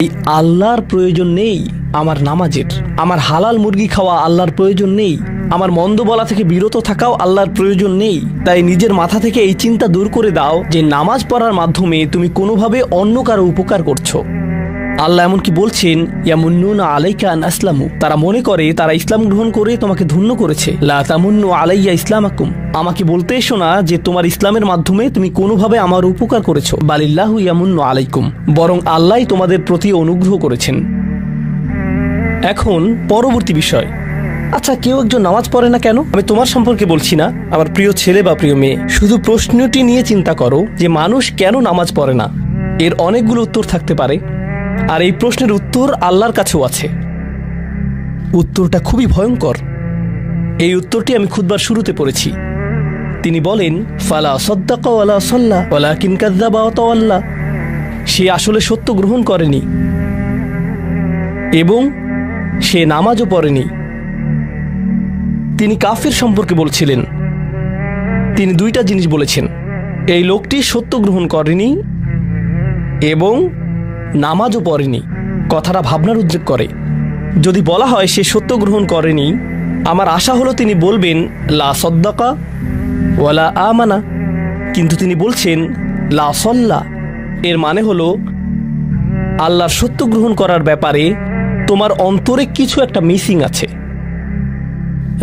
এই আল্লাহর প্রয়োজন নেই আমার নামাজের, আমার হালাল মুরগি খাওয়া আল্লাহর প্রয়োজন নেই, আমার মন্দ বলা থেকে বিরত থাকাও আল্লাহর প্রয়োজন নেই। তাই নিজের মাথা থেকে এই চিন্তা দূর করে দাও যে নামাজ পড়ার মাধ্যমে তুমি কোনোভাবে অন্য কারো উপকার করছো। আল্লাহ এমনকি বলছেন, ইয়ামুন্নুনা আলাইকা আন আসলামু, তারা মনে করে তারা ইসলাম গ্রহণ করে তোমাকে ধন্য করেছে। লা তামুন্নু আলাইয়া ইসলামাকুম, আমাকে বলতে এসো না যে তোমার ইসলামের মাধ্যমে তুমি কোনোভাবে আমার উপকার করেছো। বালিল্লাহু ইয়ামুন্নু আলাইকুম, বরং আল্লাহই তোমাদের প্রতি অনুগ্রহ করেছেন। এখন পরবর্তী বিষয়, আচ্ছা কেউ একজন নামাজ পড়ে না কেন? আমি তোমার সম্পর্কে বলছি না, আমার প্রিয় ছেলে বা প্রিয় মেয়ে, শুধু প্রশ্নটি নিয়ে চিন্তা করো যে মানুষ কেন নামাজ পড়ে না। এর অনেকগুলো উত্তর থাকতে পারে, আর এই প্রশ্নের উত্তর আল্লাহর কাছেও আছে। উত্তরটা খুবই ভয়ঙ্কর। এই উত্তরটি আমি খুতবার শুরুতে পড়েছি। তিনি বলেন, ফালা সাদ্দাকা ওয়ালা সাল্লা ওয়ালাকিন কাযযাবা ওয়া তাওয়াল্লা, সে আসলে সত্য গ্রহণ করেনি এবং সে নামাজও পড়েনি। তিনি কাফির সম্পর্কে বলছিলেন। তিনি দুইটা জিনিস বলেছেন, এই লোকটি সত্য গ্রহণ করেনি এবং নামাজও পড়েনি। কথাটা ভাবনার উদ্রেক করে। যদি বলা হয় সে সত্য গ্রহণ করেনি, আমার আশা হলো তিনি বলবেন লা সাদ্দাকা ওয়ালা আমানা, কিন্তু তিনি বলছেন লা সাল্লা। এর মানে হলো আল্লাহর সত্য গ্রহণ করার ব্যাপারে তোমার অন্তরে কিছু একটা মিসিং আছে।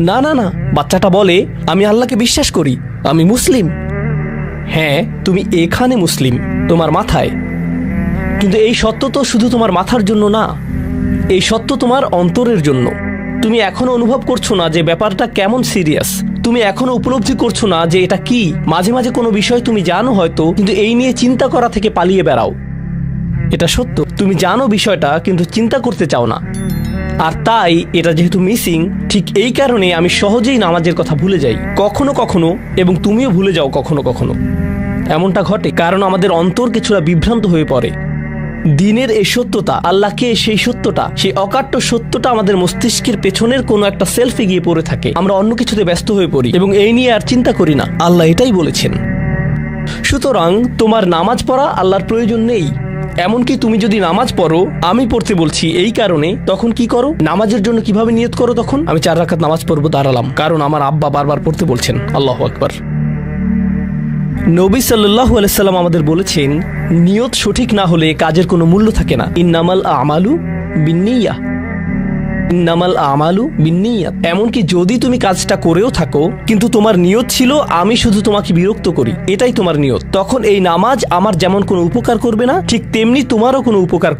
না না না, বাচ্চাটা বলে আমি আল্লাহকে বিশ্বাস করি, আমি মুসলিম। হ্যাঁ, তুমি এখানে মুসলিম, তোমার মাথায়, কিন্তু এই সত্য তো শুধু তোমার মাথার জন্য না, এই সত্য তোমার অন্তরের জন্য। তুমি এখনো অনুভব করছো না যে ব্যাপারটা কেমন সিরিয়াস, তুমি এখনো উপলব্ধি করছো না যে এটা কি। মাঝে মাঝে কোনো বিষয় তুমি জানো হয়তো, কিন্তু এই নিয়ে চিন্তা করা থেকে পালিয়ে বেড়াও। এটা সত্য, তুমি জানো বিষয়টা কিন্তু চিন্তা করতে চাও না। আর তাই এটা যেহেতু মিসিং, ঠিক এই কারণে আমি সহজেই নামাজের কথা ভুলে যাই কখনো কখনো, এবং তুমিও ভুলে যাও কখনো কখনো। এমনটা ঘটে কারণ আমাদের অন্তর কিছুটা বিভ্রান্ত হয়ে পড়ে। দিনের এই সত্যতা, আল্লাহকে সেই সত্যটা, সেই অকাট্য সত্যটা আমাদের মস্তিষ্কের পেছনের কোনো একটা সেলফে গিয়ে পড়ে থাকে। আমরা অন্য কিছুতে ব্যস্ত হয়ে পড়ি এবং এই নিয়ে আর চিন্তা করি না। আল্লাহ এটাই বলেছেন। সুতরাং তোমার নামাজ পড়া আল্লাহর প্রয়োজন নেই। এমনকি তুমি যদি নামাজ পড়ো, আমি পড়তে বলছি এই কারণে, তখন কি করো? নামাজের জন্য কিভাবে নিয়ত করো? তখন আমি 4 রাকাত নামাজ পড়বো, দাঁড়ালাম, কারণ আমার আব্বা বারবার পড়তে বলছেন। আল্লাহু আকবার। নবী সাল্লাল্লাহু আলাইহি সাল্লাম আমাদের বলেছেন, নিয়ত সঠিক না হলে কাজের কোনো মূল্য থাকে না। ইন্নামাল আমালু বিন্নিয়াহ, ইন্নামাল আমালু বিন্নিয়াত। এমনকি যদি তুমি কাজটা করেও থাকো কিন্তু তোমার নিয়ত ছিল আমি শুধু তোমাকে বিরক্ত করি, এটাই তোমার নিয়ত, তখন এই নামাজ আমার যেমন কোনো উপকার করবে না, ঠিক তেমনি তোমারও কোনো উপকার